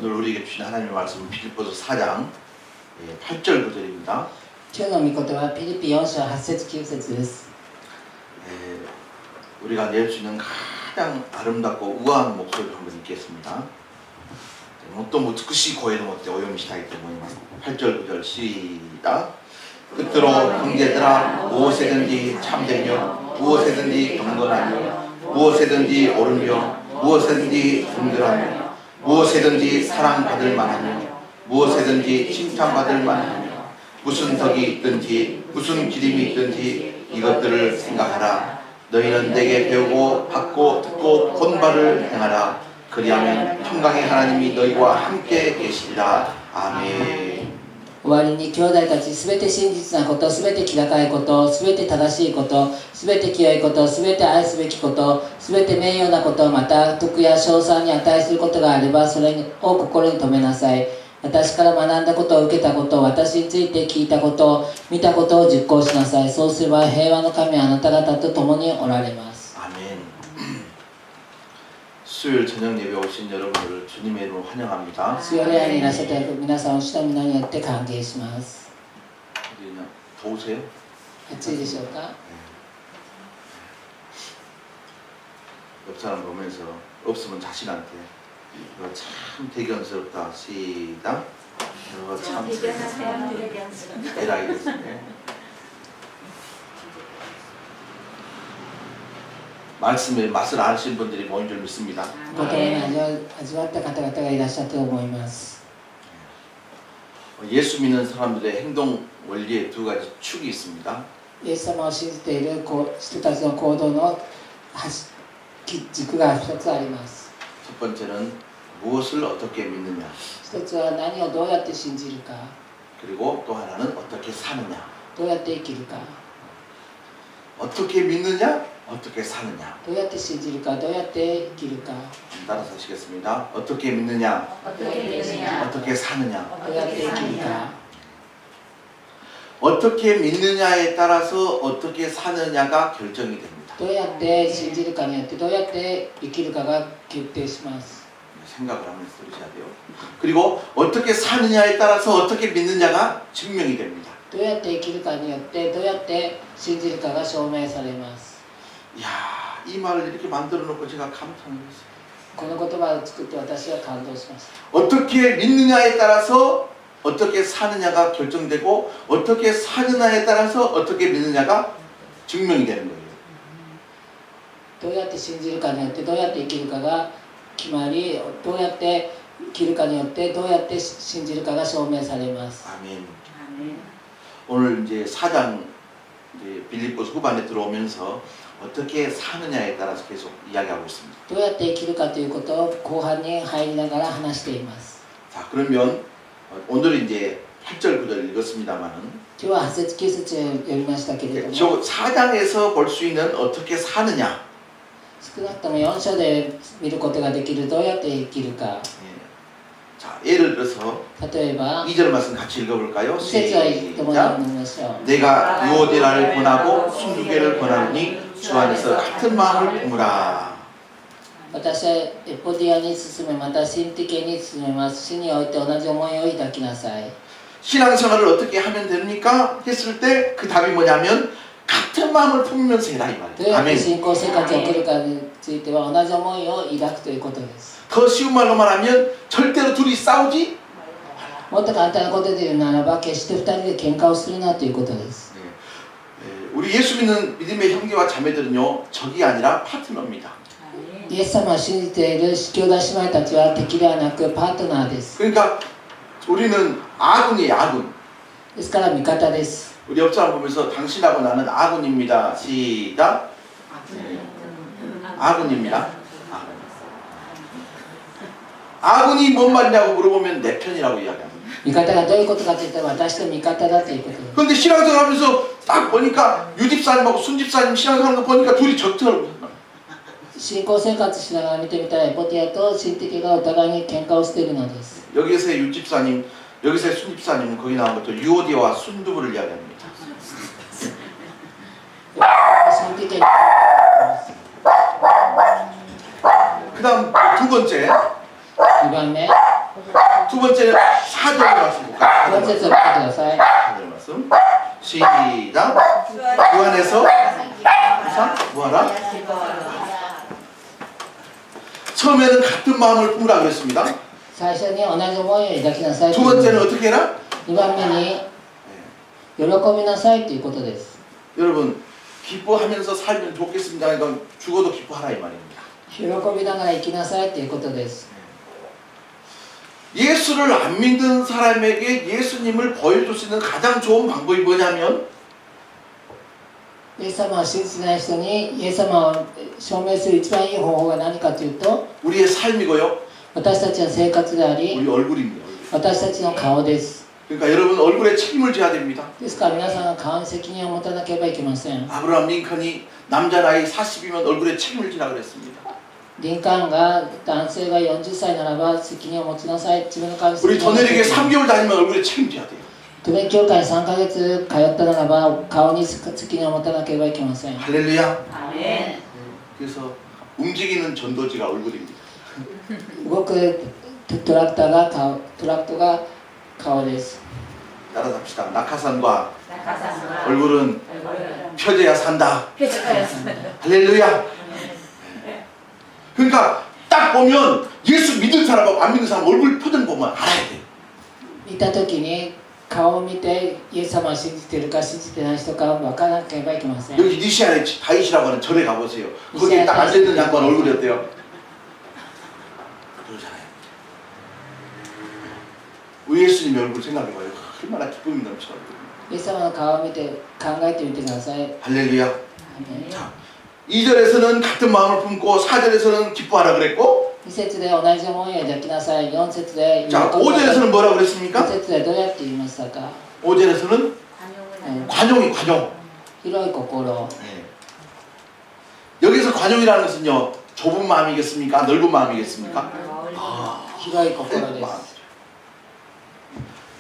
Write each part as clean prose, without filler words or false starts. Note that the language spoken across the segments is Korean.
오늘 우리에게 주신 하나님의 말씀은 빌립보서 4장 8절 9절입니다. 今日の御言葉はピリピ4章8節9節です。 우리가 낼 수 있는 가장 아름답고 우아한 목소리를 한번 읽겠습니다. 最も美しい声を持ってお読みしたいと思います。 8절 9절 시작. 끝으로 형제들아 무엇이든지 참되며 무엇이든지 경건하며 무엇이든지 옳으며 무엇이든지 분들하며 무엇이든지 사랑받을 만하며 무엇이든지 칭찬받을 만하며 무슨 덕이 있든지 무슨 기림이 있든지 이것들을 생각하라. 너희는 내게 배우고 받고 듣고 본 바를 행하라. 그리하면 평강의 하나님이 너희와 함께 계시리라. 아멘. 終わりに兄弟たちすべて真実なこと、すべて気高いこと、すべて正しいこと、すべて清いこと、すべて愛すべきこと、すべて名誉なこと、また徳や称賛に値することがあればそれを心に留めなさい。私から学んだことを受けたこと、私について聞いたこと、見たことを実行しなさい。そうすれば平和の神はあなた方と共におられます。 아멘. 수요일 저녁 예배 오신 여러분들을 주님의 이름으로 환영합니다. 水曜礼拝にいらっしゃった皆さんを主の皆によって歓迎します。 그냥 더우세요? 暑いでしょうか。 옆 사람 보면서 없으면 자신한테 이거 참 대견스럽다. 시작. 이거 참 에라이 됐네. 말씀의 맛을 아시는 분들이 모인 줄 믿습니다. 御言葉の味わった方々がいらっしゃると思います。 예수 믿는 사람들의 행동 원리에 두 가지 축이 있습니다. イエス様を信じている人たちの行動の軸が2つあります。 첫 번째는 무엇을 어떻게 믿느냐. 一つは何をどうやって信じるか、 그리고 또 하나는 어떻게 사느냐. どうやって生きるか、 어떻게 믿느냐, 어떻게 사느냐. どうやって信じるか、どうやって生きるか、 따라서 하시겠습니다. 어떻게 믿느냐, 어떻게 사느냐. どうやって生きるか。 어떻게 믿느냐에 따라서 어떻게 사느냐가 결정이 됩니다. どうやって信じるかによってどうやって生きるかが決定します。 생각을 하면서 들으셔야 돼요. 그리고 어떻게 사느냐에 따라서 어떻게 믿느냐가 증명이 됩니다. どうやって生きるかによってどうやって信じるかが証明されます。 이야, 이 말을 이렇게 만들어 놓고 제가 감탄했어요. この言葉を作って私は感動しました。 어떻게 믿느냐에 따라서 어떻게 사느냐가 결정되고 어떻게 사느냐에 따라서 어떻게 믿느냐가 증명이 되는 거예요. どうやって信じるかによってどうやって生きるかが決まり、どうやって生きるかによってどうやって信じるかが証明されます。 아멘. 오늘 이제 4장 이제 빌립보서 후반에 들어오면서 어떻게 사느냐에 따라서 계속 이야기하고 있습니다. どうやって生きるかということを後半に入りながら話しています。 자, 그러면 오늘은 이제 8절 9절 읽었습니다만은 今日は8節9節を読みましたけれども、 저 4장에서 볼 수 있는 어떻게 사느냐. 少なくとも4章で見ることができるどうやって生きるか。 자, 예를 들어서 例えば 2절 말씀 같이 읽어볼까요? 2節を共に読 시작. みましょう。 내가 유오디라를 권하고 순두개를 권하노니 주 안에서 같은 마음을 품으라. 私はエポディアに進め、またシンティケに進めます。主において同じ思いを抱きなさい。 신앙생활을 어떻게 하면 됩니까? 했을 때 그 답이 뭐냐면 같은 마음을 품으면서 해라 이 どうや 말이에요. って 아멘. 信仰生活を送るかについては同じ思いを抱くということです。 더 쉬운 말로 말하면 절대로 둘이 싸우지. もっと簡単なことで言うならば、決して2人で喧嘩をするなということです。 우리 예수 믿는 믿음의 형제와 자매들은요 적이 아니라 파트너입니다. イエス様を信じている兄弟姉妹たちは敵ではなくパートナーです。 그러니까 우리는 아군이에요, 아군. ですから味方です。 우리 옆 사람 보면서 당신하고 나는 아군입니다. 시작. 아군입니다. 아군이 뭔 말이냐고 물어보면 내 편이라고 이야기합니다. 味方がどういうことかというと私と味方だということです。 그런데 신앙생활 하면서 딱 보니까 유집사님하고 순집사님 신앙생활 거 보니까 둘이 적더라고요. 信仰生活しながら見てみたらエポティアとシンティケがお互いに喧嘩をしているのです。 여기서의 유집사님, 여기서의 순집사님은 거기 나온 것도 유오디와 순두부를 이야기합니다. シンティケ 그 다음 두 번째 2番目、두 번째는 4절 말씀 볼까요? 4節を見てください。 4절 말씀. 시작. 그 안에서 뭐하라? 처음에는 같은 마음을 품으라 그랬습니다. 最初に同じ思いを抱きなさい。 두 번째는 어떻게 해라? 2番目に喜びなさいということです。 여러분 기뻐하면서 살면 좋겠습니다. 이건 죽어도 기뻐하라 이 말입니다. 喜びながら生きなさいということです。 예수를 안 믿는 사람에게 예수님을 보여줄 수 있는 가장 좋은 방법이 뭐냐면 イエス様を信じない人にイエス様を証明する一番いい方法が何かというと 우리의 삶이고요. 私たちの生活であり 우리 얼굴입니다. 私たちの顔です。 그러니까 여러분 얼굴에 책임을 져야 됩니다. ですから皆さんの顔に責任を持たなければいけません。 아브라함 링컨이 남자 나이 40이면 얼굴에 책임을 지라 그랬습니다. リンカーンが男性が40歳ならば責任を持ちなさい。自分の顔に責 우리 任を持ちな 도내리게 さい。 3개월 다니면 얼굴에 책임져야 돼요. 都電教会に3ヶ月通ったならば顔に責任を持たなければいけません。 할렐루야. 아멘. 그래서 움직이는 전도지가 얼굴입니다. 動くトラクターが顔、トラクトが顔です。 따라잡시다. 낙하산과 낙하산과 얼굴은 얼굴은 펴져야 산다. 폐쇄하였습니다. 할렐루야. 그러니까 딱 보면 예수 믿는 사람하고 안 믿는 사람 얼굴 표정 보면 알아야 돼. 見たときに顔を見てイエス様を信じているか信じてない人か分からなければいけません。 여기 니시아의 다윗이라고 하는 절에 가보세요. 거기에 딱 앉아있는 양반 얼굴이 어때요? 그러잖아요. 우리 예수님의 얼굴 생각해봐요. 얼마나 기쁨이 넘쳐. イエス様の顔を見て考えてみてください。 할렐루야. アメン 자, 2절에서는 같은 마음을 품고 4절에서는 기뻐하라 그랬고 2節で同じ思いを抱きなさい。4節で喜び 자 なさい。 5절에서는 뭐라고 5 그랬습니까? 節でどうやって言いましたか。 5절에서는 관용이 관용. 広い心。 네. 여기서 관용이라는 것은요 좁은 마음이겠습니까? 넓은 마음이겠습니까? 広い心 넓은 で 마음. す。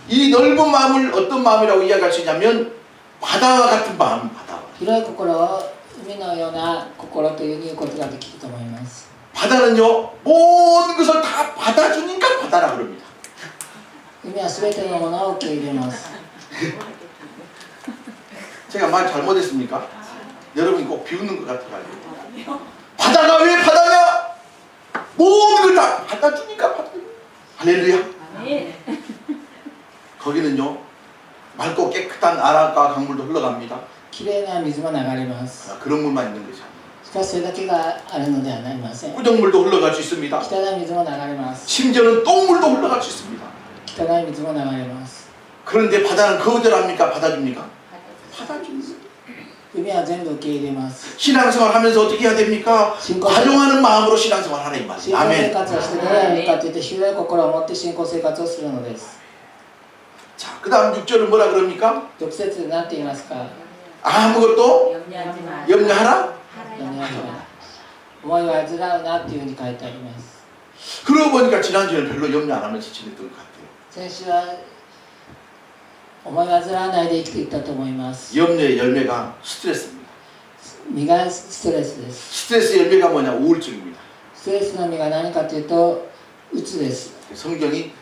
이 넓은 마음을 어떤 마음이라고 이야기할 수 있냐면 바다와 같은 마음, 바다. 広い心を海のような心ということができると思います。 바다는요 모든 것을 다 받아주니까 바다라 그럽니다. 海はすべてのものを受け入れます。 제가 말 잘못했습니까? 여러분이 꼭 비웃는 것 같아가지고 바다가 왜 바다냐? 모든 걸 다 받아주니까 바다. 할렐루야. 아멘. 거기는요 맑고 깨끗한 아라과 강물도 흘러갑니다. きれいな水も流れます。 그런 물만 있는 것이 아니에요. しかしそれだけがあるのではありません。 꾸정물도 흘러갈 수 있습니다. 汚い水も流れます。 심지어는 똥물도 흘러갈 수 있습니다. 汚い水も流れます。 그런데 바다는 거절합니까? 받아줍니까? 받아줍니다. 海は全部受け入れます。 신앙생활 하면서 어떻게 해야 됩니까? 관용하는 마음으로 신앙생활 하라 이 信 말이에요. 仰生 아멘. 活をしてどうやるかというと広い心を持って信仰生活をするのです。 자, 그 다음 6절은 뭐라 그럽니까? 6節で何て言いますか。 아무것도 염려하지 마. 염려하라? 思いを患うなっていうふうに書いてあります。 그러고 보니까 지난주에는 별로 염려 안 하면서 지냈던 것 같아요. 先週は思い煩わないで生きていったと思います。 염려의 열매가 스트레스입니다. 実がストレスです。 스트레스 열매가 뭐냐? 우울증입니다. ストレスの実が何かというと、うつです。 성경이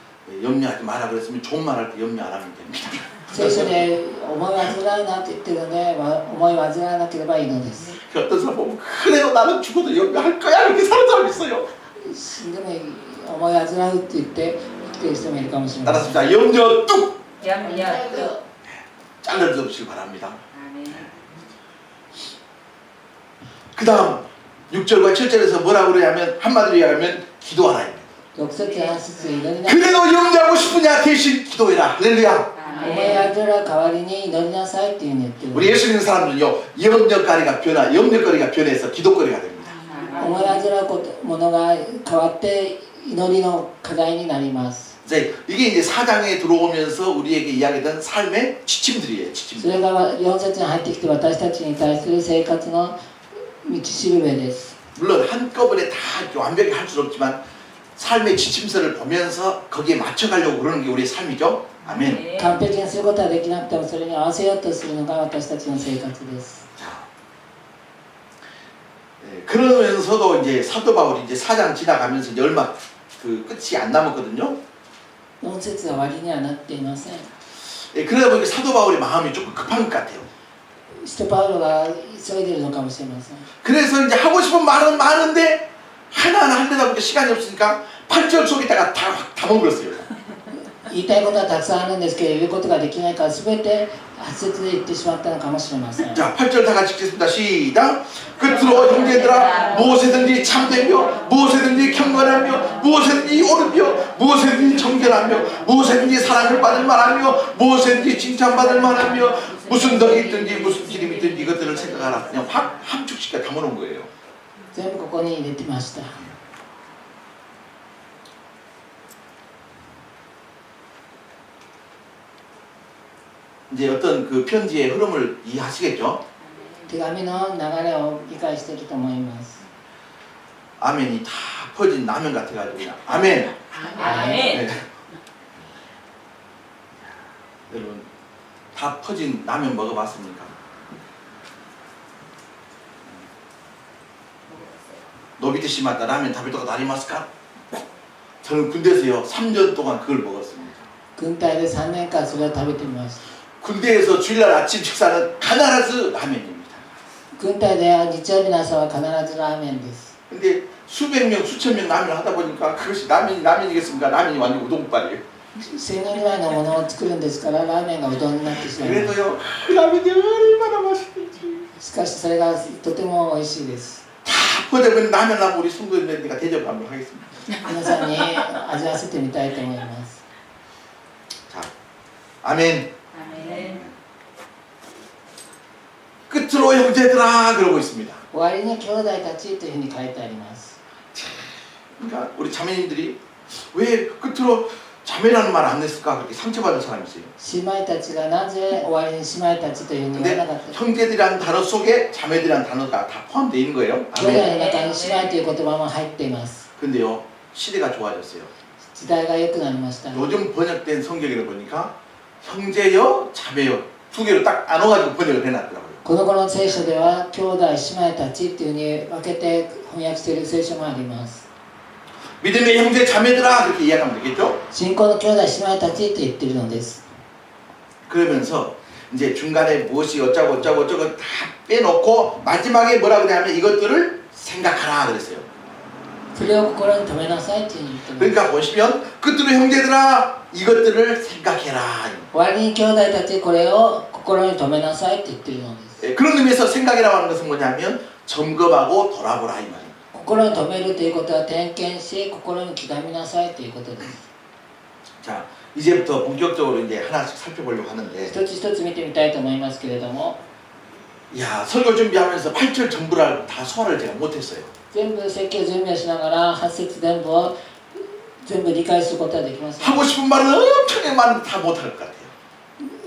염려하지 마라 그랬으면 좋은 말 할 때 염려 안 하면 됩니다. 聖書で思い煩うなって言ってるので、思い煩わなければいいのです。 어떤 사람 보면 그래도 나는 죽어도 염려할 거야 이렇게 사는 사람 있어요. 死んでもいい思い煩うって言って生きている人もいるかもしれません。 따라서 염려 뚝 염려 뚝. 잘라주시기 바랍니다. 아멘. 그 다음 6절과 7절에서 뭐라고 그러냐면 한마디로 얘기하면 기도하라. 6節8節祈りな 그래도 염려하고 싶으냐 대신 기도해라. 할렐루야. 思い煩う代わりに祈りなさいっていうふうに言ってる。 우리 예수 믿는 사람들은요 염려거리가 변해서 기도거리가 됩니다. 思い煩うものが変わって祈りの課題になります。 이제 이게 이제 4장에 들어오면서 우리에게 이야기했던 삶의 지침들이에요. そ 지침들. れが4節に入ってきて私たちに対する生活の道しるべです。 물론 한꺼번에 다 완벽히 할 수는 없지만 삶의 지침서를 보면서 거기에 맞춰가려고 그러는 게 우리의 삶이죠. 아멘. 完璧にすることはできなくてもそれに合わせようとするのが私たちの生活です。 자, 그러면서도 이제 사도 바울이 이제 4장 지나가면서 이제 얼마 그 끝이 안 남았거든요. 4節は終わりにはなっていません。 예, 그러다 보니까 사도 바울의 마음이 조금 급한 것 같아요. 使徒パウロが急いでいるのかもしれません。 그래서 이제 하고 싶은 말은 많은데 하나하나 하려다 보니까 시간이 없으니까 8절 속에다가 다 담아버렸어요. 言いたいことはたくさんあるんですけど、言うことができないから全て8節で言ってしまったのかもしれません。 자, 8절 다 같이 읽겠습니다. 시작. 끝으로 형제들아 무엇이든지 참되며 무엇이든지 경건하며 무엇이든지 옳으며 무엇이든지 정결하며 무엇이든지 사랑을 받을 만하며 무엇이든지 칭찬받을 만하며 무슨 덕이 있든지 무슨 기름이 있든지 이것들을 생각하라. 그냥 확 함축시켜 담아놓은 거예요. 全部ここに入れてました。 이제 어떤 그 편지의 흐름을 이해하시겠죠? 手紙の流れを理解していると思います。 아멘이 다 퍼진 라면 같아가지고 그냥 아멘. 아멘. 네. 여러분 다 퍼진 라면 먹어봤습니까? 노비트 씨마다 라면 다비도가 나리마스까? 저는 군대에서요 3년 동안 그걸 먹었습니다. 軍隊で3年間それを食べてみました。 군대에서 주일날 아침 식사는 가나라즈 라면입니다. 軍隊では日曜日の朝は必ずラーメンです。 근데 수백 명, 수천 명 라면을 하다 보니까 그것이 라면이겠습니까? 라면이 완전 우동빨이에요. 1000人ぐらいのものを作るんですから、ラーメンがうどんになってしまいます。 그래도요 그 라면이 얼마나 맛있는지 しかしそれがとても美味しいです。 다 퍼대면 라면하고 우리 성도님들과 대접 한번 하겠습니다. 皆さんに味わわせてみたいと思います。 자, 아멘. 아멘. 끝으로 형제들아 그러고 있습니다. 終わりに兄弟たちというふうに書いてあります。 그러니까 우리 자매님들이 왜 끝으로 자매라는 말 안 냈을까 그렇게 상처받은 사람이 있어요. 姉妹たちがなぜ終わりに姉妹たちというふうに言わ 근데 なかったか。 형제들이라는 단어 속에 자매들이라는 단어가 다 포함되어 있는 거예요. 兄弟 아멘. の中に姉妹という言葉も入っています。 근데요 시대가 좋아졌어요. 時代が良くなりました。 요즘 번역된 성경을 보니까 형제여 자매여 두 개로 딱 나눠가지고 번역을 해놨더라고요. この頃の聖書では兄弟姉妹たちっていうふうに分けて翻訳している聖書もあります。 믿음의 형제 자매들아 그렇게 이야기하면 되겠죠? 信仰の兄弟姉妹たちって言ってるのです。 그러면서 이제 중간에 무엇이 어쩌고 다 빼놓고 마지막에 뭐라 그러냐면 이것들을 생각하라 그랬어요. それを心に留めなさいっていうふうに言ってます。 그러니까 보시면 끝으로 형제들아 이것들을 생각해라. 終わりに兄弟たちこれを心に留めなさいって言ってるのです。 예, 그런 의미에서 생각이라고 하는 것은 뭐냐면 점검하고 돌아보라 이 말이에요. 心に留めるということは点検し心に刻みなさいということです。 자 이제부터 본격적으로 이제 하나씩 살펴보려고 하는데 一つ一つ見てみたいと思いますけれども、 야 설교 준비하면서 8절 전부를 다 소화를 제가 못했어요. 全部設計準備をしながら8節全部を全部理解することはできません。 하고 싶은 말은 엄청 많은데 다 못할 것 같아요.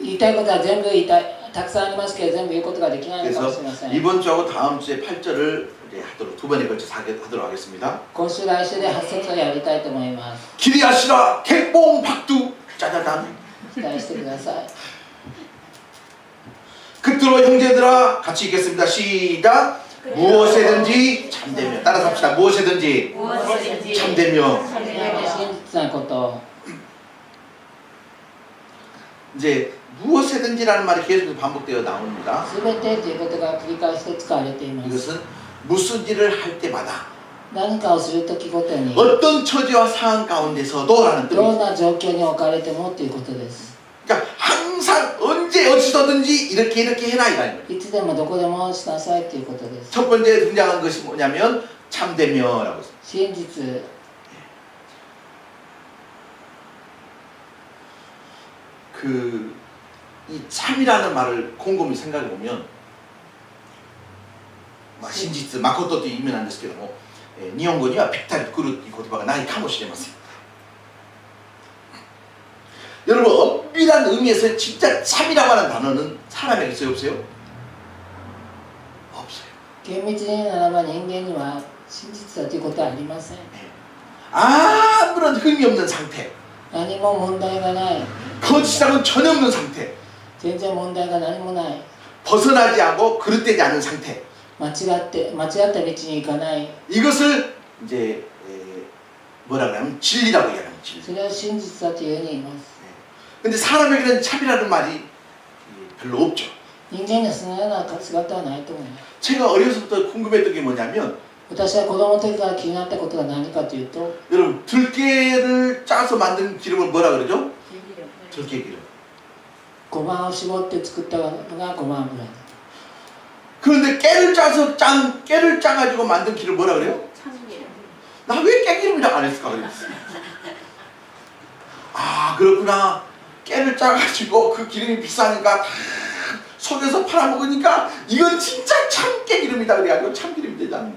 言いたいことは全部言いたい、たくさんありますけど全部言うことができないのかもしれませ 그래서 ん。 이번 주하고 다음 주에 8절을 이제 하도록 두 번에 걸쳐서 하도록 하겠습니다. 今週来週で8節をやりたいと思います。 기대하시라 개뽕 박두 짜자잔. 期待してください。 끝으로 형제들아 같이 읽겠습니다. 시작. 무엇이든지 참되며 따라서 합시다. 무엇이든지 무엇이든지 참되며 真実なことを、 이제 무엇이든지라는 말이 계속 반복되어 나옵니다. すべてということが繰り返して使われています。 이것은 무슨 일을 할 때마다 何かをするときごとに、 어떤 처지와 상황 가운데서도라는 どん 뜻입니다. な状況に置かれてもということです。 그러니까 항상 언제 어디서든지 이렇게 해라 이라는 거예요. いつでもどこでもしなさいということです。 첫 번째 등장한 것이 뭐냐면 참되며라고 했습니다. 真実、 이 참이라는 말을 곰곰이 생각해 보면 신지츠 마코토という意味なんですけども、日本語にはぴったりくるという言葉がないかもしれません。 여러분 엄밀한 의미에서 진짜 참이라고 하는 단어는 사람에게 있어요 없어요? 없어요. 厳密にならば人間には真実だということはありません。 아무런 흠이 없는 상태, 何も問題がない、 거짓이라고는 전혀 없는 상태, 全然問題が何もない、 벗어나지 않고 그릇되지 않은 상태. 間違った道に行かない、 이것을 이제 뭐라 그러냐면 진리라고 이야기합니다. 진리. それを真実だというふうに言います。 근데 사람에게는 참이라는 말이 별로 없죠. 人間にはそのような姿はないと思います。 제가 어려서부터 궁금했던 게 뭐냐면 私は子供の時から気になったことが何かというと、 여러분 들깨를 짜서 만든 기름을 뭐라 그러죠? 들깨 기름. ごまを絞って作ったのがごま油。 그런데 깨를 짜가지고 만든 기름 뭐라 그래요? 참기름. 나 왜 깨기름이라고 안 했을까 그랬어. 아 그렇구나. 깨를 짜가지고 그 기름이 비싸니까 다 속에서 팔아먹으니까 이건 진짜 참 깨기름이다 그래가지고 참기름이 되잖아.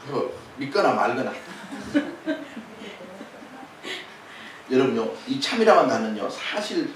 그거 믿거나 말거나. 여러분요, 이 참이라는 단어는요 사실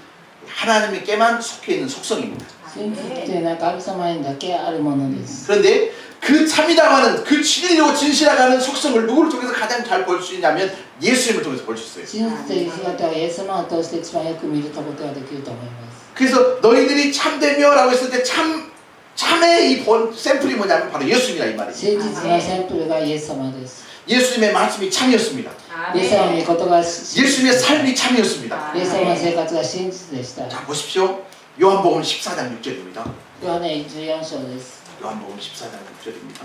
하나님의 깨만 속해 있는 속성입니다. 真実というのは神様にだけあるものです。 그런데 그 참이라고 하는 그 진리로 진실하고 하는 속성을 누구를 통해서 가장 잘 볼 수 있냐면 예수님을 통해서 볼 수 있어요. 真実という姿をイエス様を通して一番よく見ることができると思います。 그래서 너희들이 참되며라고 했을 때 참의 이 본 샘플이 뭐냐면 바로 예수님이다 이 말이에요. 真実のセンプルがイエス様です。 예수님의 말씀이 참이었습니다. イエス様の御言が 예수님의 삶이 참이었습니다. イエス様の生活が真実でした。 자 보십시오. 요한복음 14장 6절입니다. ヨハネ14章です。 요한복음 14장 6절입니다.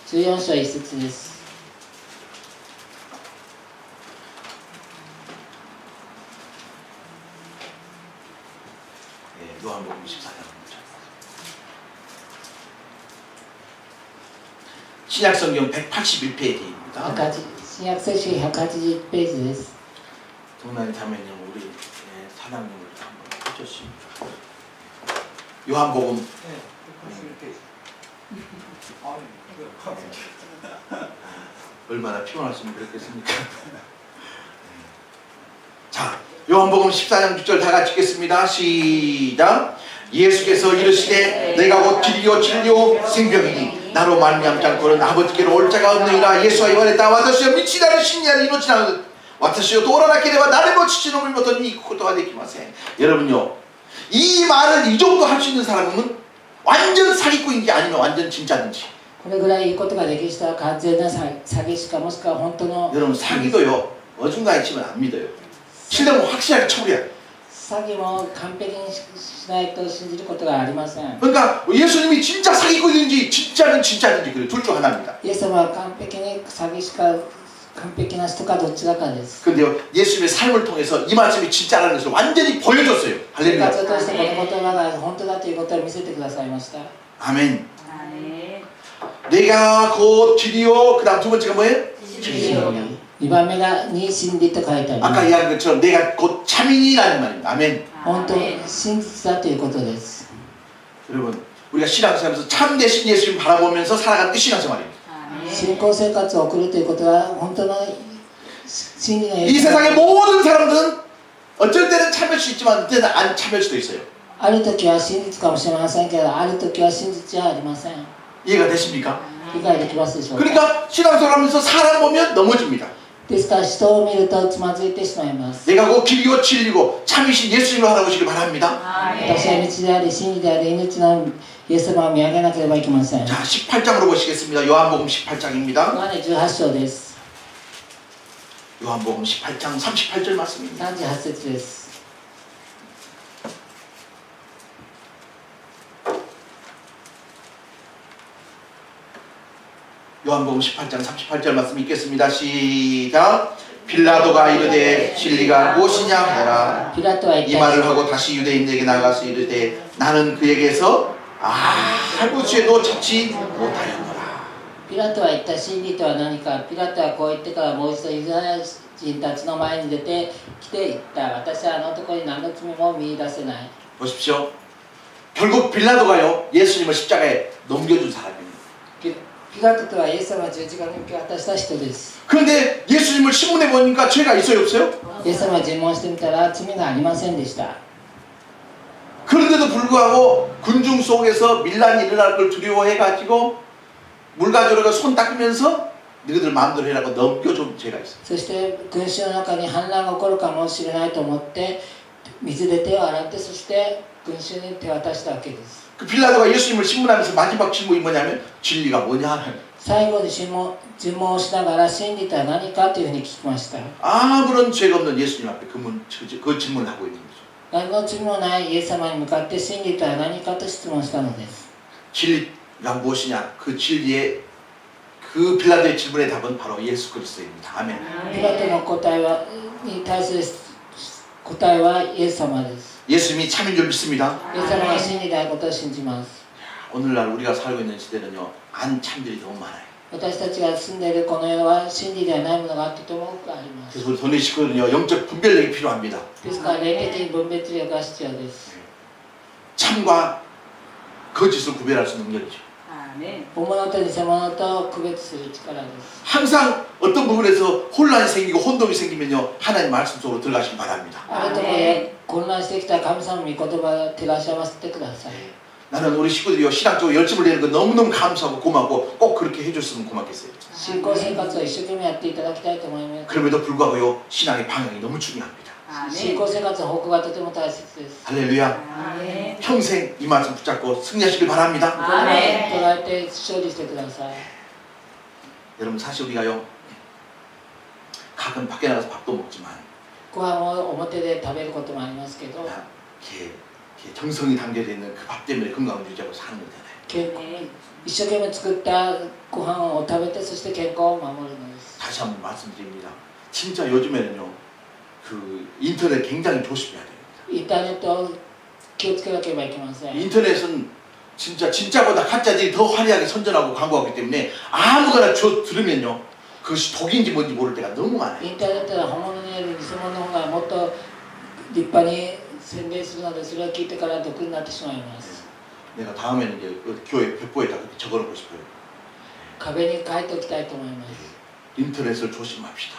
14章1節です。 네, 요한복음 14장 6절. 신약성경 181페이지입니다. 新約聖書180ページです。 동남이 자매님 우리 사랑님을 한번 해주십니다. 요한복음 얼마나 피곤하시면 그렇겠습니까? 자, 요한복음 14장 6절 다 같이 읽겠습니다. 시작. 예수께서 이르시되 내가 곧 길이요 진리요 생명이니 나로 말미암지 않고는 아버지께로 올 자가 없느니라. 예수와 이번에다 와타시오 미치다를 신이하는 이노치 나는 와타시오 도라나케레와 나를 못 치치노를 못하니 이 코토가 되기마세. 여러분요, 이 말을 이 정도 할 수 있는 사람은 완전 사기꾼인지 아니면 완전 진짜인지. これぐらいいいことができる人は完全な詐欺師かもしくは本当の 여러분 사기도요 어중간히 치면 안 믿어요. 치려면 확실하게 처리해야 돼요. 詐欺も完璧にしないと信じることがありません。 그러니까 예수님이 진짜 사기꾼인지 진짜는 진짜인지 그 둘 중 하나입니다. イエス様は完璧に詐欺師か完璧な人かどちらかです。 근데요 예수님의 삶을 통해서 이 말씀이 진짜라는 것을 완전히 보여줬어요. 生 할렐루야. 活を通してこの言葉が本当だということを見せてくださいました。 아멘. 아멘. 내가 곧 길이요. 그다음 두 번째가 뭐예요? 2番目がに真理と書いてありま 아까 す。 이야기한 것처럼 내가 곧 참인이라는 말입니다. 아멘. 本当真実だということです。 여러분 우리가 신앙생활에서 참 대신 예수님 바라보면서 살아가는 게 신앙생활입니다. 信仰生活を送るということは本当の真理の 이 세상의 모든 사람들은 어쩔 때는 참을 수 있지만 어쩔 때는 안 참을 수도 있어요. ある時は真実かもしれませんけど、ある時は真実じゃありません。 이해가 되십니까? 理解できますでしょうか。 그러니까 신앙생활하면서 사람 보면 넘어집니다. ですから人を見るとつまずいてしまいます。 내가 곧 길이고 진리고 참이신 예수님을 알아보시길 바랍니다. 私は道であり真理であり命のイエス様を見上げなければいけません。 자, 18장으로 보시겠습니다. 요한복음 18장입니다. ヨハネ18章です。 요한복음 18장 38절 말씀입니다. 38節です。 요한복음 18장 38절 말씀 읽겠습니다. 시작. 빌라도가 이르되 진리가 무엇이냐 하라. ピラトは言っ 이 た。 말을 하고 다시 유대인에게 나가서 이르되 나는 그에게서 할부지에도 찾지 못하였노라. ピラトは言った真理とは何か。ピラトはこう言ってからもう一度ユダヤ人たちの前に出てきて言った。私はあの男に何の罪も見出せない。 보십시오. 결국 빌라도가요 예수님을 십자가에 넘겨준 사람입니다. ピラトとはイエス様を十字架に受け渡した人です。 그런데 예수님을 신문해 보니까 죄가 있어요 없어요? イエス様を尋問してみたら罪がありませんでした。 그런데도 불구하고 군중 속에서 밀란이 일어날 걸 두려워해가지고 물가조로가 손 닦으면서 너희들 마음대로 해라고 넘겨준 죄가 있어요. そして群衆の中に反乱が起こるかもしれないと思って水で手を洗ってそして群衆に手を渡したわけです。 그 빌라도가 예수님을 신문하면서 마지막 질문이 뭐냐면 진리가 뭐냐 하는. 最後に尋問をしながら真理とは何かというふうに聞きました。 아무런 죄가 없는 예수님 앞에 그 질문을 하고 있는 거죠. 何の罪もないイエス様に向かって真理とは何かと質問したのです。 진리가 무엇이냐? 그 진리의 그 빌라도의 질문의 답은 바로 예수 그리스도입니다. 아멘. ピラトの答えはに対する答えはイエス様です。 예수님이 참인 줄 믿습니다. イエス様が真理であることを信じます。 오늘날 우리가 살고 있는 시대는요, 안 참들이 너무 많아요. 私たちが住んでいるこの世は真理ではないものがとても多くあります。 그래서 우리 돈의 식구는요, 영적 분별력이 필요합니다. ですから霊的分別力が必要です。 참과 거짓을 구별할 수 있는 능력이죠. 아멘. 本物と偽物と区別する力です。 항상 어떤 부분에서 혼란이 생기고 혼동이 생기면요, 하나님 말씀 속으로 들어가시기 바랍니다. あるところで混乱してきた神様の御言葉を照らし合わせてください。 나는 우리 식구들이요, 신앙적으로 열심을 내는 거 너무너무 감사하고 고맙고 꼭 그렇게 해줬으면 고맙겠어요. 信仰生活を一生懸命やっていただきたいと思います。 그럼에도 불구하고요, 신앙의 방향이 너무 중요합니다. 信仰生活の方向がとても大切です。 할렐루야. 아멘. 평생 이 말씀 붙잡고 승리하시길 바랍니다. 捉えて勝利してください。 여러분, 사실 우리가요, 가끔 밖에 나가서 밥도 먹지만 ご飯を表で食べることもありますけど、 이렇게 정성이 담겨져 있는 그 밥 때문에 건강을 유지하고 사는 거잖아요. 健康一生懸命作ったご飯を食べて、そして健康を守るのです。 다시 한번 말씀드립니다. 진짜 요즘에는요, 그 인터넷 굉장히 조심해야 됩니다. インターネットを気をつけなければいけません。 인터넷은 진짜보다 가짜들이 더 화려하게 선전하고 광고하기 때문에 아무거나 들으면요, 그것이 독인지 뭔지 모를 때가 너무 많아요. インターネットは本物による偽物の方がもっと立派に宣伝するので、それを聞いてから毒になってしまいます。 내가 다음에는 이제 그 교회 벽보에다 그렇게 적어놓고 싶어요. 壁に書いておきたいと思います。 인터넷을 조심합시다.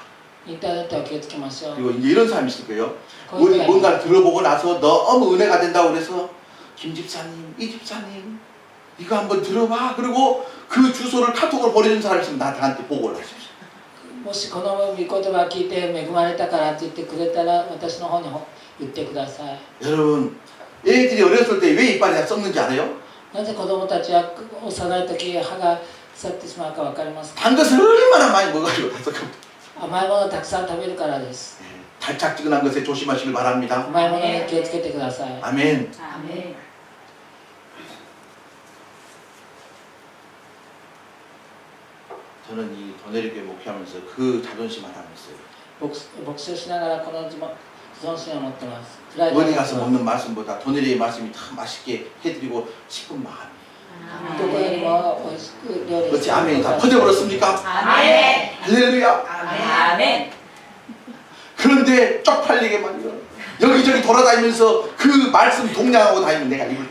インターネットは気をつけましょう。 그리고 이제 이런 사람이 있을 거예요. こういう 우리 人がいます 뭔가를 들어보고 나서 너무 은혜가 된다고 그래서 김 집사님, 이 집사님 이거 한번 들어봐. 그리고 그 주소를 카톡으로 보내준 사람이 있으면 나한테 보고를 하십시오. もしこの御言葉を聞いて恵まれたからって言ってくれたら、私の方に言ってください。 여러분, 애들이 어렸을 때 왜 이빨이 다 썩는지 알아요? なぜ子供たちは幼い時歯が腐ってしまうか分かりますか？ 단 것을 얼마나 많이 먹어가지고 다 썩습니다. 甘いものをたくさん食べるからです。 달짝지근한 것에 조심하시길 바랍니다. 甘いものに気をつけてください。 아멘. 아멘. 저는 이 도내리교회 목회하면서 그 자존심 하나 있어요. 牧師をしながらこの自尊心を持ってます。 어디 가서 먹는 말씀보다 도내리의 말씀이 더 맛있게 해드리고 싶은 마음이. どこよりも美味しく料理 어찌 아멘이 다 퍼져버렸습니까? 아멘. 할렐루야. 아멘. 그런데 쪽팔리게만 이런 여기저기 돌아다니면서 그 말씀 동냥하고 다니면 내가 입을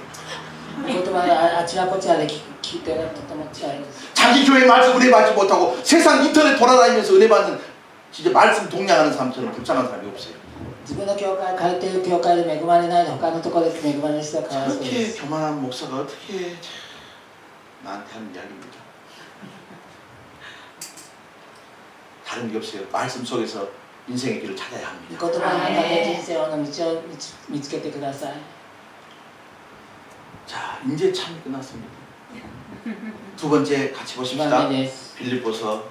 言葉であちらこちらで聞いてとても辛いです。 자기 교회 말씀 은혜 받지 못하고 세상 인터넷 돌아다니면서 은혜 받는 진짜 말씀 동냥하는 사람처럼 불쌍한 사람이 없어요. 自分の教会、通っている教会で恵まれないで他のところで恵まれる人はかわいそうで 저렇게 す。 교만한 목사가 어떻게 나한테 하는 이야기입니다. 다른 게 없어요. 말씀 속에서 인생의 길을 찾아야 御 합니다. 言葉の中で人生の道を見つけてください。 자, 이제 참 끝났습니다. 두 번째 같이 2 보십시다. 番目です。 빌립보서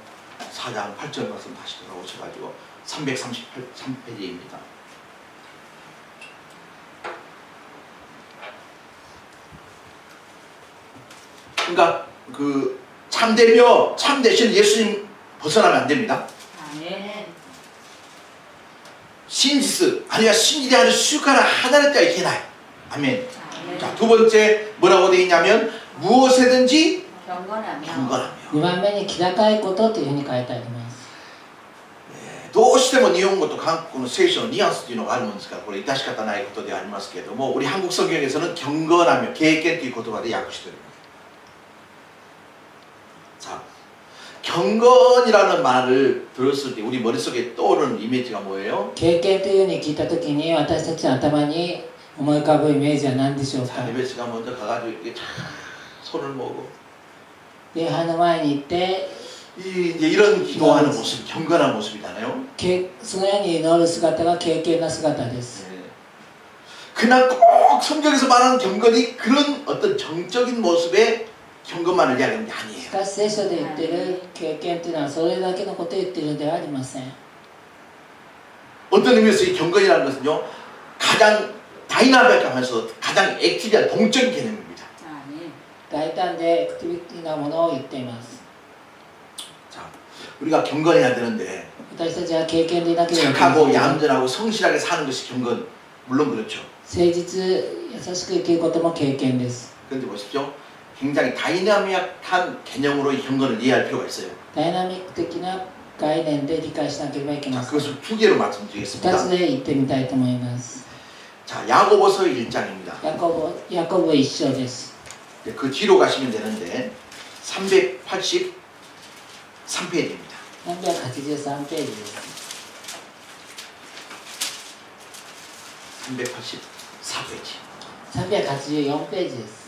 4장 8절 말씀 다시 돌아오셔가지고 333페이지입니다. 그러니까 그 참되며 참 대신 예수님 벗어나면 안 됩니다. 아멘. 신지스 아니야 신지대 하는 수가라 하나를 때가 있겠나요? 아멘. 아멘. 자, 두 번째 뭐라고 되어 있냐면 무엇에든지 경건하며 경건하며. 2番目に気高いことというふうに書いてあります。 どうしても日本語と韓国の聖書のニュアンスというのがあるものですからこれ致し方ないことではありますけれども우리 한국 성경에서는 경건하며 계획という言葉で訳しております。 자, 경건이라는 말을 들었을 때 우리 머릿속에 떠오르는 이미지가 뭐예요? 経験というふうに聞いたときに私たちの頭に思い浮かぶイメージは何でしょうか？ 자, 레베스가 먼저 가가지고 이렇게 쫙 손을 모으고 礼拝の前に行って 이제 이런 기도하는 모습, 경건한 모습이잖아요. そのように祈る姿が敬虔な姿です。 네. 그러나 꼭 성경에서 말하는 경건이 그런 어떤 정적인 모습의 경건만을 이야기하는 게 아니에요. しかし聖書で言ってる経験っていうのはそれだけのことを言ってるのではありません。 어떤 의미에서 이 경건이라는 것은요, 가장 다이나믹하면서 가장 액티비한 동적인 개념입니다. アーメン。大胆でエクティビティなものを言っています。 자, 우리가 경건해야 되는데 私たちは経験でいなければいけ 착하고 ません。 얌전하고 성실하게 사는 것이 경건, 물론 그렇죠. 誠実、優しく生きることも経験です。 그런데 보십시오, 굉장히 다이나믹한 개념으로 이 경건을 이해할 필요가 있어요. ダイナミック的な概念で理解しなければいけ 자, ません。 그것을 두 개로 2 말씀드리겠습니다. つで言ってみたいと思います。 자, 야고보서 1장입니다. ヤコブ1章です。 그 뒤로 가시면 되는데 383페이지입니다. 383ページです。 384페이지. 384ページです。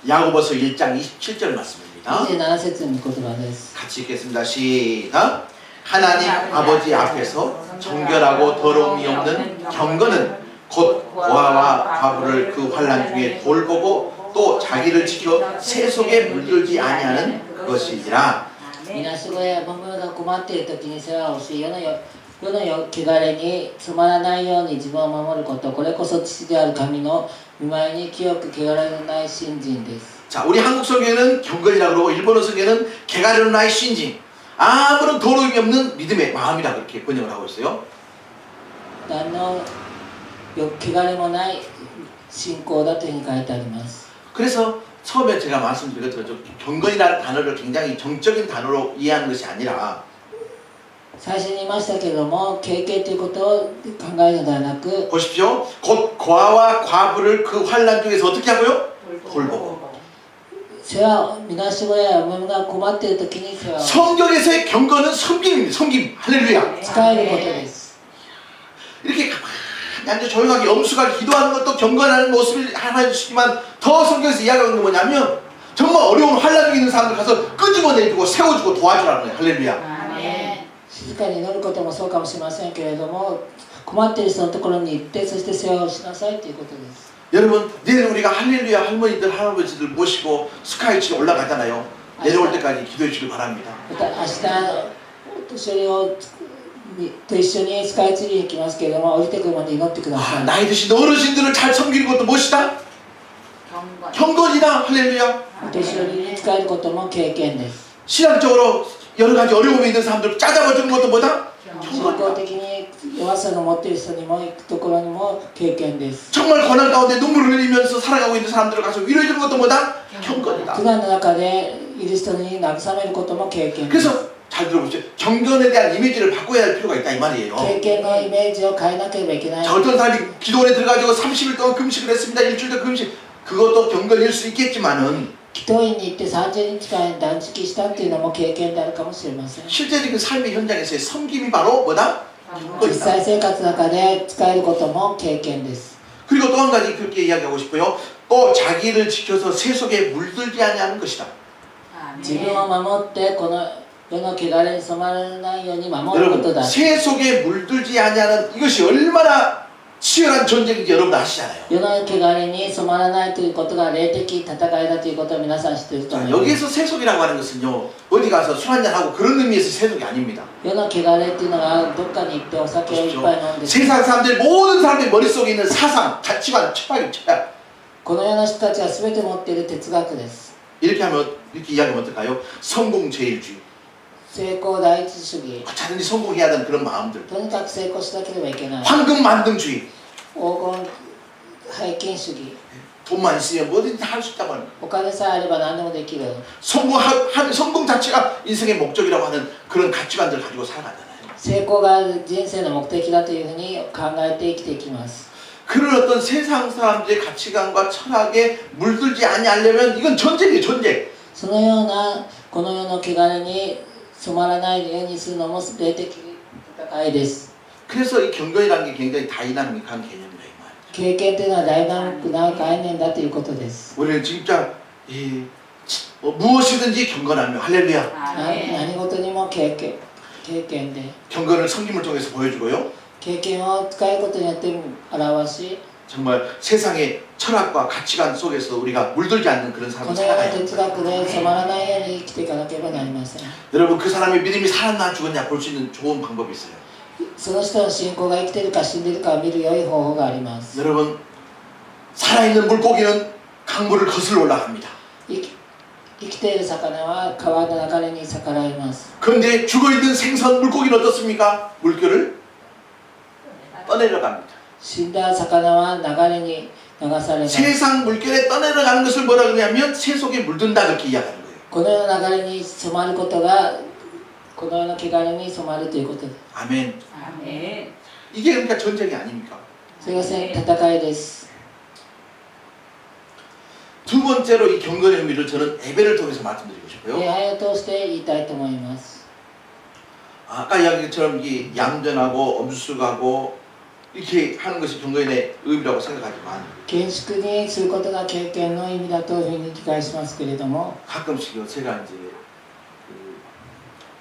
야고보서 1장 27절 말씀입니다. 27節の御言葉です。 같이 읽겠습니다. 시작. 하나님 아버지 앞에서 정결하고 더러움이 없는 경건은 곧 고아와 과부를 그 환난 중에 돌보고 또 자기를 지켜 세속에 물들지 아니하는 것이니라. アーメン。皆すごい母親が困っている時に世話をし、世の汚れにつまらないように自分を守ること、これこそ父である神の御前に清く汚れのない信心です。 자, 우리 한국 성경에는 경건이라고 그러고 일본어 성경에는 개가르는 나의 신진. 아무런 더러움이 없는 믿음의 마음이라 그렇게 번역을 하고 있어요. 何の汚れもない信仰だというふうに書いてあります。 그래서 처음에 제가 말씀드린 것처럼 경건이라는 단어를 굉장히 정적인 단어로 이해하는 것이 아니라 最初に言いましたけれども、経験ということを考えるのではなく、 보십시오. 곧 고아와 과부를 그 환난 중에서 어떻게 하고요? 돌보고. 世話を、皆しごや母親が困っている時に世話を 성경에서의 경건은 섬김입니다. 섬김. 할렐루야. 使えることです。 이렇게 가만히 앉아 조용하게 엄숙하게 기도하는 것도 경건하는 모습을 하나 주시지만 더 성경에서 이야기하는 게 뭐냐면 정말 어려운 환난 중에 있는 사람들 가서 끄집어내주고 세워주고 도와주라는 거예요. 할렐루야. アーメン。静かに祈ることもそうかもしれませんけれども、困っている人のところに行って、そして世話をしなさいということです。 여러분 내일 우리가 할렐루야 할머니들 할아버지들 모시고 스카이츠에 올라가잖아요. 내려올 때까지 기도해 주길 바랍니다. また明日、お年寄りをと一緒にスカイツリーに行きますけれども、降りてくるまで祈ってくださ 아, い。 나이 드신 어르신들을 잘 섬기는 것도 무엇이다? 경건. 경건이다. 할렐루야. お年寄りに使えることも経験です。 신앙적으로 여러 가지 어려움이 있는 사람들 짜잡아 주는 것도 뭐다? 信仰的に弱さの持っている人にも行くところにも経験です。 정말 고난 가운데 눈물을 흘리면서 살아가고 있는 사람들을 가서 위로해 주는 것도 뭐다? 경건이다. 苦難の中でいる人に慰めることも経験です。 그래서 잘 들어보세요. 경건에 대한 이미지를 바꿔야 할 필요가 있다 이 말이에요. 経験のイメージを変えなければいけない。 자, 어떤 사람이 기도원에 들어가지고 30일 동안 금식을 했습니다. 일주일 동안 금식. 그것도 경건일 수 있겠지만은 祈祷院に行って30日間断食したっていうのも経験であるかもしれません。 실제적인 삶의 현장에서의 섬김이 바로 뭐다? 実際生活の中で使えることも経験です。 그리고 또 한 가지 그렇게 이야기하고 싶어요. 또 자기를 지켜서 세속에 물들지 아니하는 것이다. アーメン。自分を守ってこの世の汚れに染まらないように守ること 여러분 だ。 세속에 물들지 아니하는 이것이 얼마나 치열한 전쟁인지 여러분 아시잖아요. 世の汚れに染まらないということが霊的戦いだということを皆さん知っていると 자, 思います。 여기에서 세속이라고 하는 것은요. 어디 가서 술 한잔하고 그런 의미에서 세속이 아닙니다. 世の汚れっていうのはどっかに行ってお酒をいっぱい飲んで 세상 사람들 모든 사람들 머릿속에 있는 사상, 가치관, 철학 この世の人たちは全て持っている哲学です。 이렇게 하면 이렇게 이야기하면 어떨까요? 성공제일주의. 成功第一主義。 어차피 성공해야 되는 그런 마음들. とにかく成功しなければいけない。 황금만등주의. 黄金拝金主義。 돈만 있으면 뭐든지 다 할 수 있다고 하는. お金さえあれば何でもできる。 성공 자체가 인생의 목적이라고 하는 그런 가치관들을 가지고 살아가잖아요. 成功が人生の目的だというふうに考えて生きていきます。 그런 어떤 세상 사람들의 가치관과 철학에 물들지 아니하려면 이건 전쟁이에요, 전쟁. そのようなこの世の汚れに染まらないようにするのも霊的戦いです。 그래서 이 경건이라는 게 굉장히 다이나믹한 개념이다 이 말이에요. 経験というのはダイナミックな概念だということです。 우리는 진짜 무엇이든지 경건하며 할렐루야. アーメン。何事にも経験で 경건을 성김을 통해서 보여주고요. 経験を使うことによって表し 정말 세상의 철학과 가치관 속에서 우리가 물들지 않는 그런 こ 삶을 のような 살아가야 哲 합니다. 学で染まらないように生きていかなければなりません。 여러분 그 사람의 믿음이 살았나 죽었냐 볼 수 있는 좋은 방법이 있어요. その人の信仰が生きているか死んでいるかを見る良い方法があります。 여러분 살아있는 물고기는 강물을 거슬러 올라갑니다. 生きている魚は川の流れに逆らいます。 그런데 죽어있는 생선 물고기는 어떻습니까? 물결을 떠내려갑니다. 死んだ魚は流れに流されます。 세상 물결에 떠내려가는 것을 뭐라 그러냐면 새 속에 물든다 그렇게 이야기하는 거예요. このような流れに染まることがこのような汚れに染まるということです。 아멘. 아멘. 이게 그러니까 전쟁이 아닙니까? それが戦いです。 두 번째로 이 경건의 의미를 저는 예배를 통해서 말씀드리고 礼 싶어요. 拝を通して言いたいと思います。 아까 이야기처럼 이 얌전하고 엄숙하고 이렇게 하는 것이 경건의 의미라고 생각하지만 厳粛にすることが経験の意味だというふうに理解しますけれども、 가끔씩요 제가 이제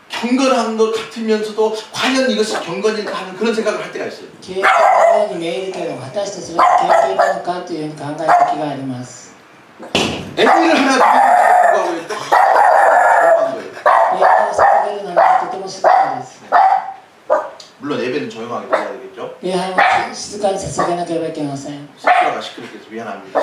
경건한 것 같으면서도 과연 이것이 경건일까 하는 그런 생각을 할 때가 있어요. 経験のように見えるけど果たしてそれが経験なのかというふうに考える時があります。 예배를 하나 드리고 있는데 조용한 거예요. 礼拝を捧げるのにとても静かです。 물론 예배는 조용하게 드려야 되겠죠. 礼拝も静かに捧げなければいけません。 시끄러가 시끄럽게 해서 미안합니다.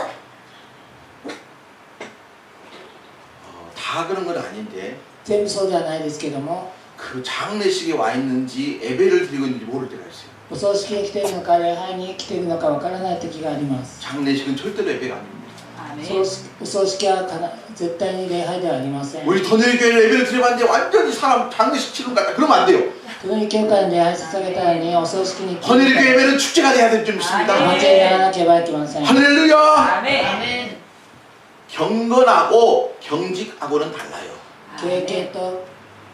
다 그런 건 아닌데 全部そうではないですけども、 그 장례식에 와 있는지 예배를 드리고 있는지 모를 때가 있어요. お葬式に来ているのか礼拝に来ているのかわからない時があります。 장례식은 절대로 예배가 아닙니다. 아멘. お葬式は絶対に礼拝ではありません。 우리 터널교회를 예배를 드려봤는데 완전히 사람 장례식 치른 것 같다. 그러면 안 돼요. この教会に礼拝捧げたのにお葬式に来て 터널교회 예배는 축제가 돼야 될 줄 믿습니다. お祭りにならなければいけません。 할렐루야! 아멘. 경건하고 경직하고는 달라요. 経験と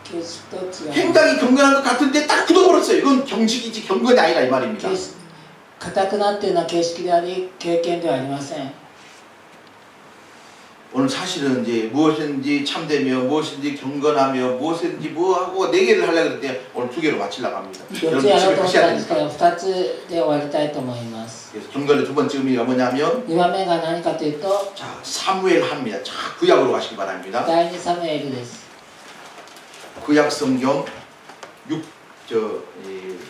形式と違う。 굉장히 경건한 것 같은데 딱 굳어버렸어요. 이건 경직이지 경건이 아니라 이 말입니다. 固くなっているのは形式であり経験ではありません。 오늘 사실은 이제 무엇인지 참되며 무엇인지 경건하며 무엇인지 뭐하고 네 개를 하려고 했는데 오늘 두 개로 마치려고 합니다. 4 여러분 つやろう 집에 と思っ 가셔야 たんですけ 됩니다. ど2つで終わりたいと思います。 그래서 경건의 두 번째 의미가 뭐냐면 2番目が何かというと 자 사무엘 합니다. 자 구약으로 가시기 바랍니다. 第2サムエルです。 구약 성경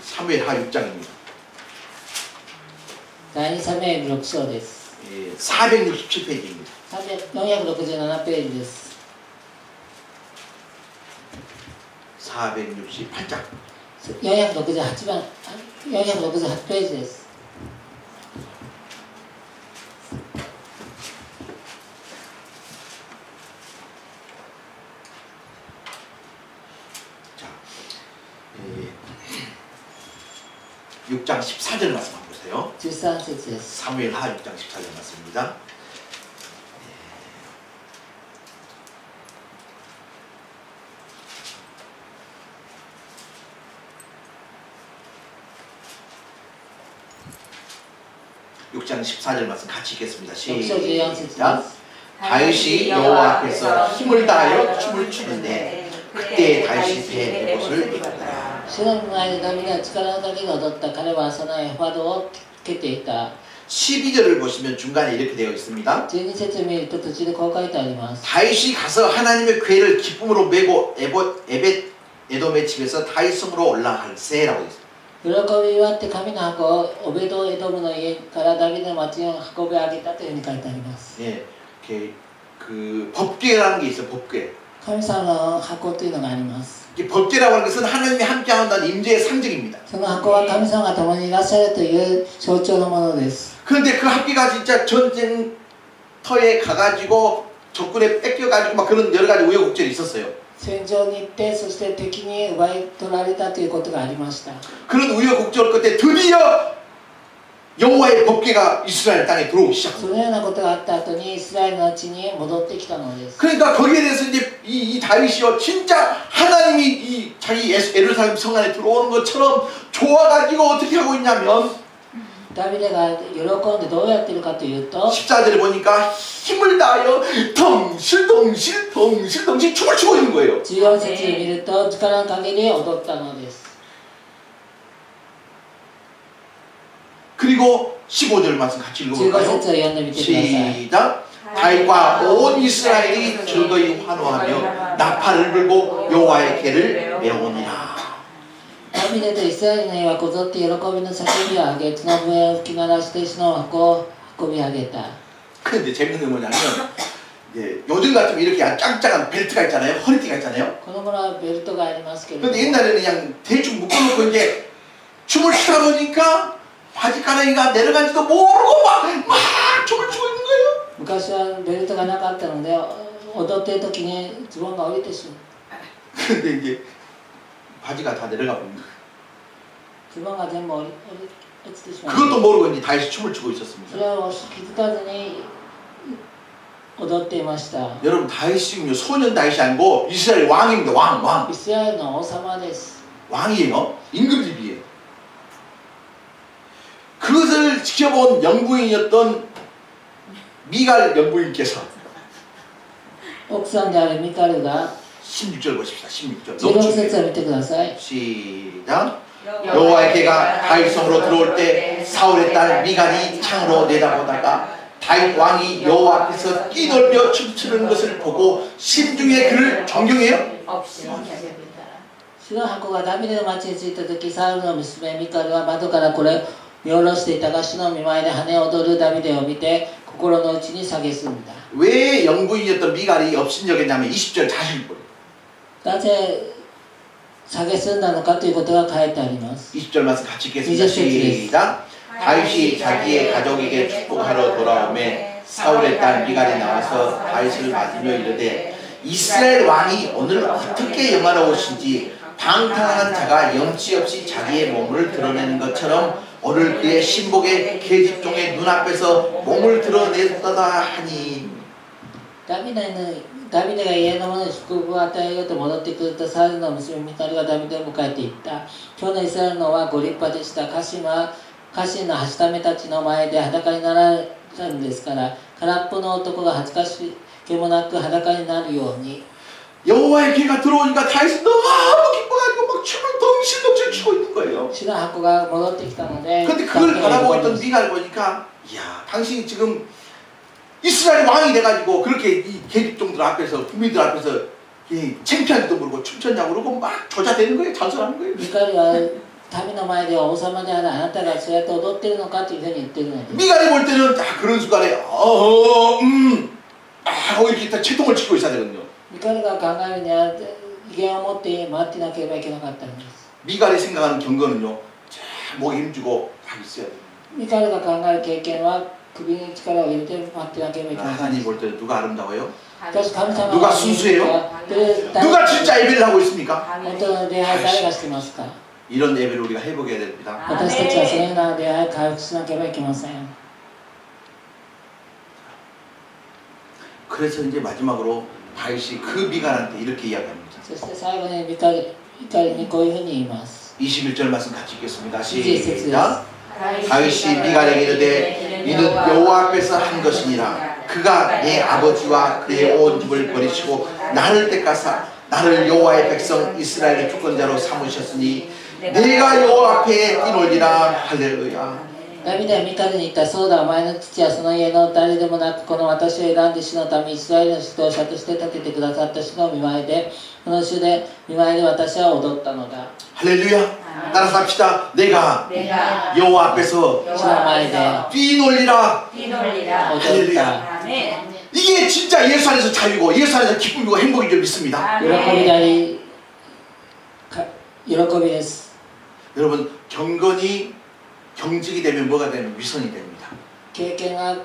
사무엘 하 6장입니다. 第2サムエル6章です。 467페이지입니다. 467ページです。 468장. 468番468ページです。 자, 6장 14절 말씀 한번 보세요. 13節です。 사무엘 하 6장 14절 말씀입니다. 육 장 14절 말씀 같이 읽겠습니다. 6章14節で 시작. す。 다윗이 여호와 앞에서 힘을 다하여 춤을 추는데 그때 다윗이 배에 옷을 입었더라. 主の前でダビデは力の限り踊った。彼はそのエファドをつけていた。 12절을 보시면 중간에 이렇게 되어 있습니다. 12節を見ると途中でこう書いてあります。 다윗이 가서 하나님의 궤를 기쁨으로 메고 에벳 에돔의 집에서 다윗성으로 올라갈세라고 있습니다. 喜び祝って神の箱をオベドエドムの家からダビデの町に運び上げたというふうに書いてあります。 예, 이렇게 그 법궤라는 게 있어요. 법궤. 神様の箱というのがあります。 이 법궤라고 하는 것은 하나님이 함께한다는 임재의 상징입니다. その箱は神様が共にいらっしゃるという象徴のものです。 그런데 그 합기가 진짜 전쟁터에 가가지고 적군에 뺏겨가지고 막 그런 여러 가지 우여곡절이 있었어요. 戦場に行ってそして敵に奪い取られたということがありました。 그런 우여곡절 끝에 드디어 여호와의 법궤가 이스라엘 땅에 들어오기 そ 시작합니다. のようなことがあった後にイスラエルの地に戻ってきたのです。 그러니까 거기에 대해서 이제 이 다윗이요 진짜 하나님이 이 자기 예루살렘 성 안에 들어오는 것처럼 좋아가지고 어떻게 하고 있냐면 ダビデが喜んでどうやっているかというと 14절에 보니까 힘을 다하여 덩실덩실 춤을 추고 있는 거예요. 14節を見ると力の限り踊ったのです。 그리고 15절 말씀 같이 15 읽어볼까요? 節を読んでみてください。 시작. 다윗과 온 이스라엘이 즐거이 환호하며 나팔을 불고 여호와의 궤를 메우니라. ダビデとイスラエルの家はこぞって喜びの叫びを上げ、角笛を吹き鳴らして主の箱を運び上げた。 근데 재밌는 게 뭐냐면 예, 요즘 같으면 이렇게 짱짱한 벨트가 있잖아요. 허리띠가 있잖아요. この頃はベルトがありますけれども、 근데 옛날에는 그냥 대충 묶어놓고 이제 춤을 추다 보니까 바지가랑이가 내려간지도 모르고 막 춤을 추고 있는 거예요. 昔はベルトがなかったので、踊っている時にズボンが降りてしまう。 근데 이제 바지가 다 내려가 버린 거예요. ズボンが全部落ちてしまう。 그것도 모르고 이제 다시 춤을 추고 있었습니다. それを気づかずに踊っていました。 여러분 다윗이군요. 소년 다윗이 아니고 이스라엘 왕입니다. 왕. イスラエルの王様です。 왕이에요. 임금집이에요. 그것을 지켜본 영부인이었던 미갈 영부인께서 奥さんであるミカルが 16절 보십시다. 16절. 16節を見てください。 시작. 여호와의 개가 다윗성으로 들어올 때 사울의 딸 미갈이 창으로 내다보다가 다윗 왕이 여호와 앞에서 뛰놀며 춤추는 것을 보고 심중에 그를 존경해요. 主の箱がダビデの町に着いた時、サウルの娘ミカルは窓からこれを見下ろしていたが、主の見舞いで羽を踊るダビデを見て心の内に蔑んだ。 왜 영부인이었던 미갈이 업신여겼냐면 20절 다시 읽어요. なぜ蔑んだのかということが書いてあります。 20절 말씀 같이 읽겠습니다. 시작. 다윗이 자기의 가족에게 축복하러 돌아오매 사울의 딸 미갈이 나와서 다윗을 맞으며 이르되 이스라엘 왕이 오늘 어떻게 영화로우신지 방탕한 자가 염치 없이 자기의 몸을 드러내는 것처럼 오늘 그의 신복의 계집종의 눈앞에서 몸을 드러냈다 하니. ダビデが家の者に祝福を与えようと戻ってくると、サウルの娘ミカルがダビデを迎えていった。今日のイスラエルの王はご立派でした。家臣のはしためたちの前で裸になられたんですから、空っぽの男が恥ずかしげもなく裸になるように。 여호와의 개가 들어오니까 다윗은 너무 기뻐가지고 막 춤을 덩실덩실 추고 있는 거예요. 主の箱が戻ってきたので、 근데 그걸 바라보고 있던 미갈 보니까 이야 당신이 지금 이스라엘 왕이 돼가지고 그렇게 이 계집종들 앞에서 국민들 앞에서 창피한지도 모르고 춤췄냐고 그러고 막 조자되는 거예요. 잔소리하는 거예요. ミカルは民の前で王様であるあなたがそうやって踊ってるのかというふうに言ってるのです。 미갈이 볼 때는 그런 순간에 하고 이렇게 다 채통을 치고 있어야 되거든요. ミカルが考えるには威厳を持って待ってなければいけなかったのです。 미갈이 생각하는 경건은요. 목에 힘주고 딱 있어야 돼요. ミカルが考える経験は首に力を入れて待ってなければいけなかった。 하나님 볼 때는 누가 아름다워요? しかし神様 누가 순수해요? 누가 진짜 예배를 하고 있습니까? 本当の礼拝誰がしてますか？ 이런 예배를 우리가 해보게 됩니다. 私たちはそのような礼拝を回復しなければいけません。 그래서 이제 마지막으로 다윗이 그 미갈한테 이렇게 이야기합니다. そして最後にミカルにこういうふうに言います。 21절 말씀 같이 읽겠습니다. 21節 시작. 다윗이 미갈에게 이르되 이는 여호와 앞에서 한 것이니라. 그가 내 아버지와 그의 온 집을 버리시고 나를 택하사 나를 여호와의 백성 이스라엘의 주권자로 삼으셨으니 내가 여호와 앞에 뛰놀리라. 할렐루야. ダビデはミカルに言った。そうだ、お前の父はその家の誰でもなく、この私を選んで主のためイスラエルの指導者として立ててくださった主の見舞いで、この主で見舞いで私は踊ったのだ。 할렐루야. 따라서 합시다. 내가 여호와 앞에서 主の前で 뛰놀리라. 踊った。 이게 진짜 예수 안에서 자유고 예수 안에서 기쁨이고 행복인 줄 믿습니다. 喜びであり、喜びです。 여러분 경건이 경직이 되면 뭐가 되면 위선이 됩니다. 経験が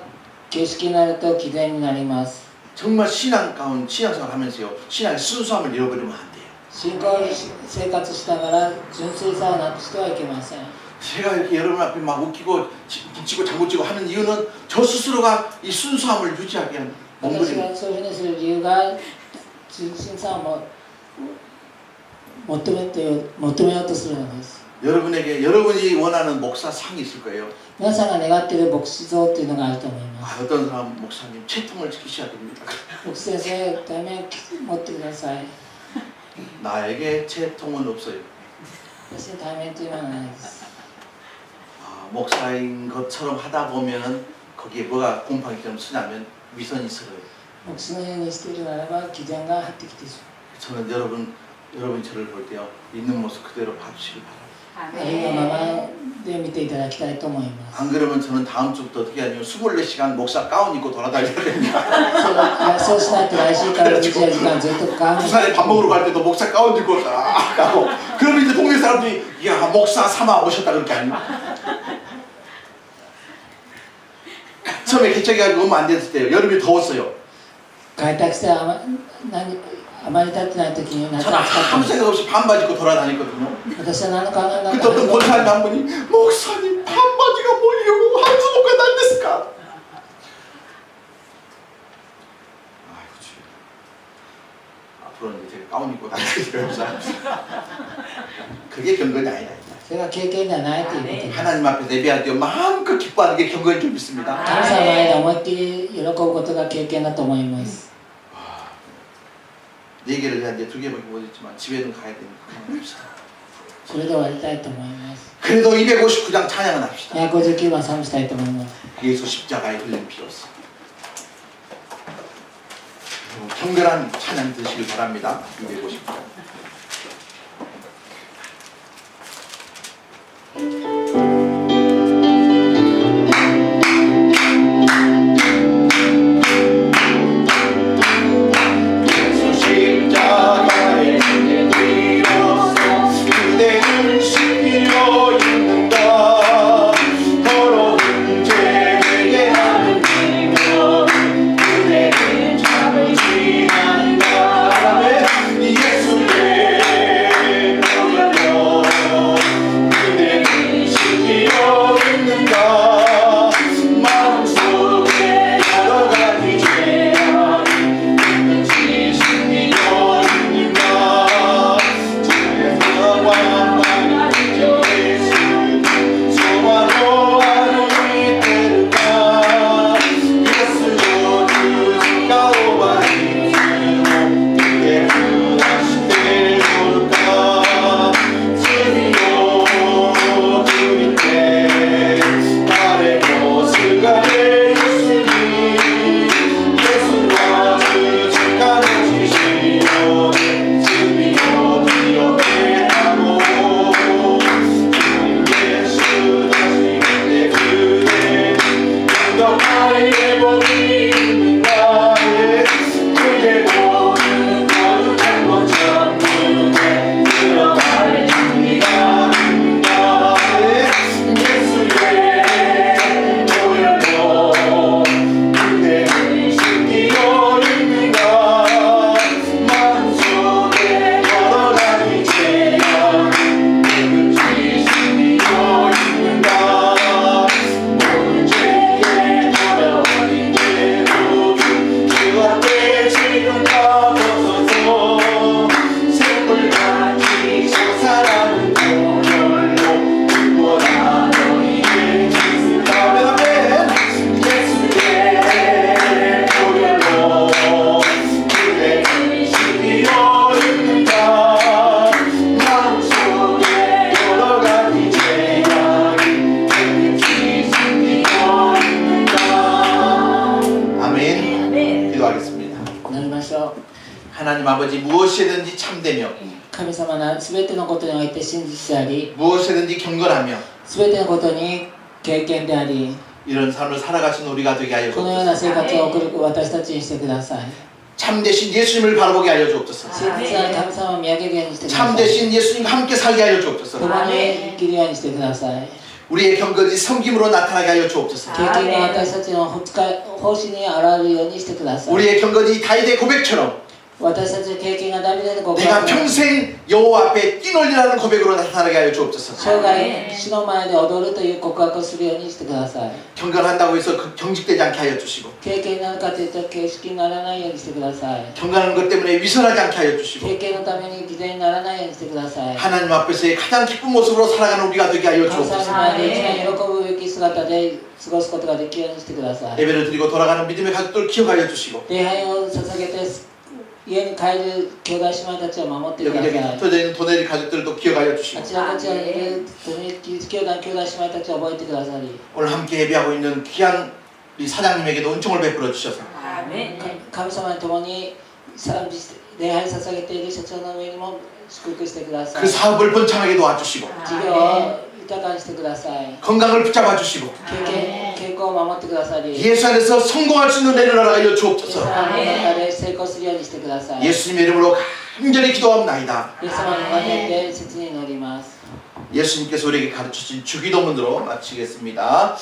形式になると偽善になります。 정말 신앙생활 하면서요. 신앙의 순수함을 잃어버리면 안 돼요. 信仰生活しながら純粋さをなくしてはいけません。 제가 이렇게 여러분 앞에 막 웃기고 붙이고 장구치고 하는 이유는 저 스스로가 이 순수함을 유지하기 위한 私 몸부림입니다. がそういうふうにする理由が純粋さを求めようとするのです。 여러분이 원하는 목사상이 있을 거예요. 皆さんが願っている牧師像というのがあると思います。 어떤 사람 목사님 채통을 지키셔야 됩니다. 牧師先生、対面持ってください。 나에게 채통은 없어요. 私に対面というのはないです。 목사인 것처럼 하다 보면은 거기에 뭐가 곰팡이처럼 쓰냐면 위선이 있어요. 牧師のようにしているならば偽善が入ってきてし 저는 여러분이 저를 볼 때요 있는 모습 그대로 봐주시길 바랍니다. まうありのままで見ていただきたいと思います 안 그러면 저는 다음 주부터 어떻게 하냐면 24시간 목사 가운 입고 돌아다녀야 됩니다. そうしないと来週から24時間ずっとガウン 부산에 밥 먹으러 갈 때도 목사 가운 입고 딱 가고 그러면 이제 동네 사람들이 야 목사 삼아 오셨다 그렇게 아닙니까? 처음에 개척해가지고 얼마 안 됐을 때요 여름이 더웠어요. 開拓してあまり経ってない時に夏 저는 暑かった 아무 생각 없이 반바지 입고 돌아다녔거든요. 私は何の考えな 그때 か 어떤 권사님 한 분이 목사님 반바지가 뭐예요? 한수목가 난데스까? 아이고 주여. 앞으로는 이제 제가 가운 입고 다니게 되어요. 그게 경건이 아니다. それが経験ではないということです 하나님 앞에서 예배할 때 마음껏 기뻐하는 게 경건인 줄 믿습니다. 神様の前で思いっきり喜ぶことが経験だと思います 네 개를 해야 돼. 두 개밖에 못 했지만 집에는 가야 되니까 그만합시다. それで終わりたいと思います 그래도 259장 찬양은 합시다. 159番賛美したいと思います 예수 십자가에 흘린 피로써. 경건한 찬양 드시길 바랍니다. 259장. 하나님 아버지 무엇이든지 참되며 神様のすべてのことにおいて真実であり 무엇이든지 경건하며 すべてのことに経験であり 이런 삶을 살아가신 우리가 되게 하여 このような 주옵소서. 生活を送る私たちにしてください 참되신 예수님을 바라보게 하여 주옵소서. 真実な神様を見上げるようにしてください 참되신 예수님과 함께 살게 하여 주옵소서. 共に生きるようにしてください 우리의 경건이 섬김으로 나타나게 하여 주옵소서. 経験が私たちの奉仕に現れるようにしてください 우리의 경건이 다윗의 고백처럼 私たちの経験がダビデの告 내가 白 평생 여호와 앞에 뛰놀리라는 고백으로 나타나게 하여 주옵소서. 生涯主の前で踊るという告白をするようにしてください 경건한다고 해서 경직되지 않게 하여 주시고 経験なのかというと形式にならないようにしてください 경건한 것 때문에 위선하지 않게 하여 주시고 経験のために偽善にならないようにしてください 하나님 앞에서의 가장 기쁜 모습으로 살아가는 우리가 되게 하여 神様 주옵소서. の前で一番喜ぶべき姿で過ごすことができるようにしてください 예배를 드리고 돌아가는 믿음의 가족들 기억하여 주시고 礼拝を捧げて家に帰る兄弟姉妹たちを守ってくだ 여기저기 さい。 흩어져 있는 도네리 가족들도 기억하여 あ 주시고 ちらこちらにいる兄弟姉妹たちを覚えてくださり、 오늘 함께 예배하고 있는 귀한 우리 사장님에게도 은총을 베풀어 주셔서 アーメン。神様に共に賛美して礼拝捧げている社長の上にも祝福してください。 그 사업을 번창하게 도와주시고 事業を豊かにしてください。 건강을 붙잡아 주시고 健康を守ってくださり、イエ 예수 안에서 성공할 수 있는 은혜를 알려 ス 주옵소서. 様の中で成功するようにしてください。イエス 예수님의 이름으로 간절히 기도합나이다. 様の名前で切に祈ります。 예수님께서 우리에게 가르쳐주신 주기도문으로 마치겠습니다.